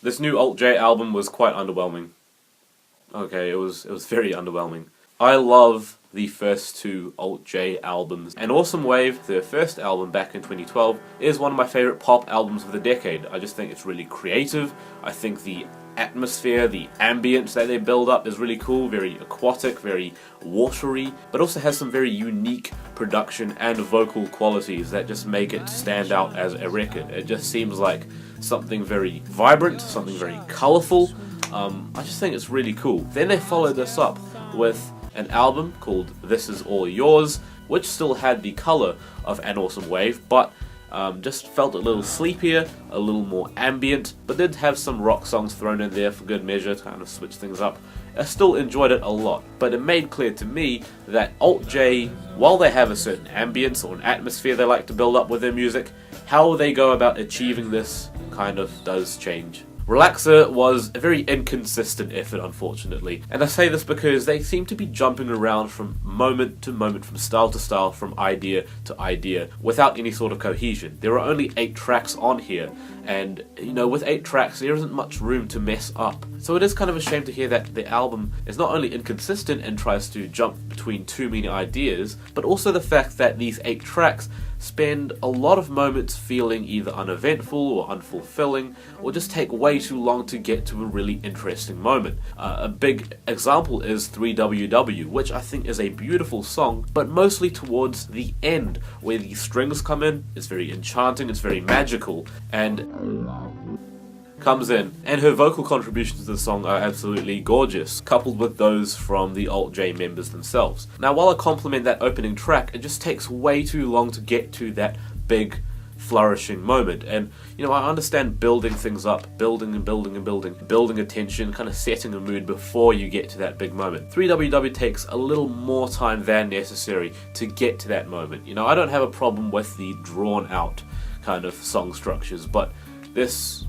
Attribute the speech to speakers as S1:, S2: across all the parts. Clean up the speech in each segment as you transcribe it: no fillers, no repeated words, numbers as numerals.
S1: This new Alt J album was quite underwhelming. Okay, it was very underwhelming. I love the first two Alt J albums, and Awesome Wave, their first album back in 2012, is one of my favourite pop albums of the decade. I just think it's really creative. I think the atmosphere, the ambience that they build up is really cool, very aquatic, very watery, but also has some very unique production and vocal qualities that just make it stand out as a record. It just seems like something very vibrant, something very colourful. I just think it's really cool. Then they followed this up with an album called This Is All Yours, which still had the colour of An Awesome Wave, but just felt a little sleepier, a little more ambient, but did have some rock songs thrown in there for good measure to kind of switch things up. I still enjoyed it a lot, but it made clear to me that Alt J, while they have a certain ambience or an atmosphere they like to build up with their music, how they go about achieving this kind of does change. Relaxer was a very inconsistent effort, unfortunately, and I say this because they seem to be jumping around from moment to moment, from style to style, from idea to idea, without any sort of cohesion. There are only 8 tracks on here, and you know, with 8 tracks there isn't much room to mess up. So it is kind of a shame to hear that the album is not only inconsistent and tries to jump between too many ideas, but also the fact that these 8 tracks spend a lot of moments feeling either uneventful or unfulfilling, or just take way too long to get to a really interesting moment. A big example is 3WW, which I think is a beautiful song, but mostly towards the end, where the strings come in. It's very enchanting, it's very magical, and comes in, and her vocal contributions to the song are absolutely gorgeous, coupled with those from the Alt J members themselves. Now, while I compliment that opening track, it just takes way too long to get to that big flourishing moment. And you know, I understand building things up, building and building and building attention, kind of setting a mood before you get to that big moment. 3WW takes a little more time than necessary to get to that moment. You know, I don't have a problem with the drawn out kind of song structures, but this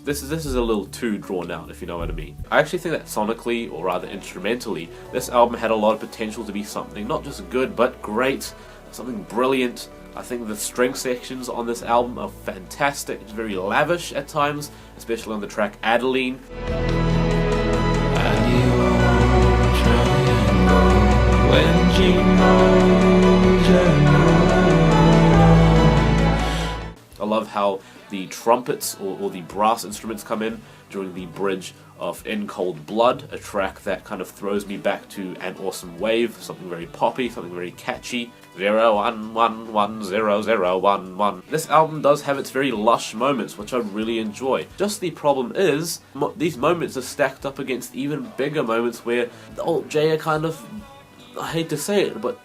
S1: is a little too drawn out, if you know what I mean. I actually think that sonically, or rather instrumentally, this album had a lot of potential to be something not just good, but great, something brilliant. I think the string sections on this album are fantastic. It's very lavish at times, especially on the track Adeline. I love how the trumpets or the brass instruments come in during the bridge of In Cold Blood, a track that kind of throws me back to An Awesome Wave, something very poppy, something very catchy. 01110011. This album does have its very lush moments, which I really enjoy. Just the problem is, these moments are stacked up against even bigger moments where the Alt J are kind of, I hate to say it, but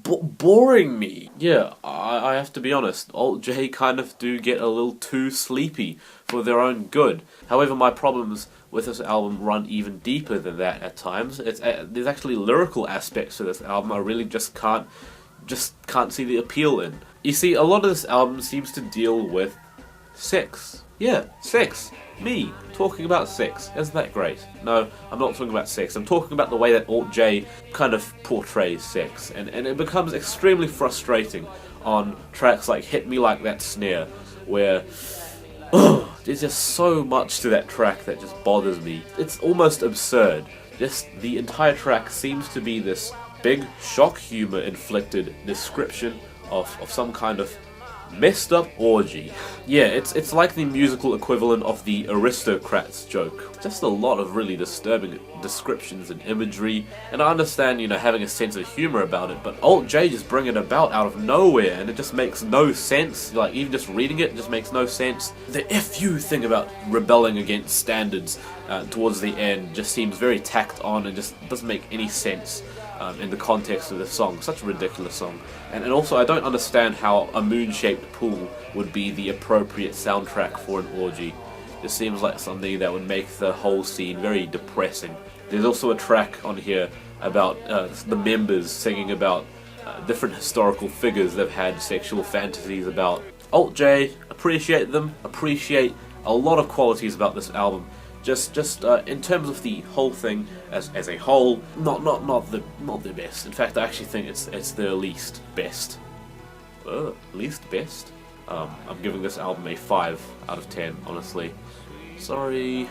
S1: boring me. Yeah, I have to be honest, Alt J kind of do get a little too sleepy for their own good. However, my problems with this album run even deeper than that at times. There's actually lyrical aspects to this album I really just can't see the appeal in. You see, a lot of this album seems to deal with sex. Yeah, sex. Me talking about sex. Isn't that great? No, I'm not talking about sex. I'm talking about the way that Alt J kind of portrays sex. And it becomes extremely frustrating on tracks like Hit Me Like That Snare, where there's just so much to that track that just bothers me. It's almost absurd. Just the entire track seems to be this big shock humor inflicted description of some kind of messed up orgy. Yeah, it's like the musical equivalent of the Aristocrats joke. Just a lot of really disturbing descriptions and imagery, and I understand, you know, having a sense of humor about it, but Alt J just bring it about out of nowhere, and it just makes no sense. Like, even just reading it just makes no sense. The "if you" thing about rebelling against standards towards the end just seems very tacked on and just doesn't make any sense in the context of the song. Such a ridiculous song. And also, I don't understand how a moon-shaped pool would be the appropriate soundtrack for an orgy. It seems like something that would make the whole scene very depressing. There's also a track on here about the members singing about different historical figures they've had sexual fantasies about. Alt J, appreciate them, appreciate a lot of qualities about this album. Just in terms of the whole thing as a whole, not the best. In fact, I actually think it's the least best. Least best? I'm giving this album a 5 out of 10, honestly. Sorry.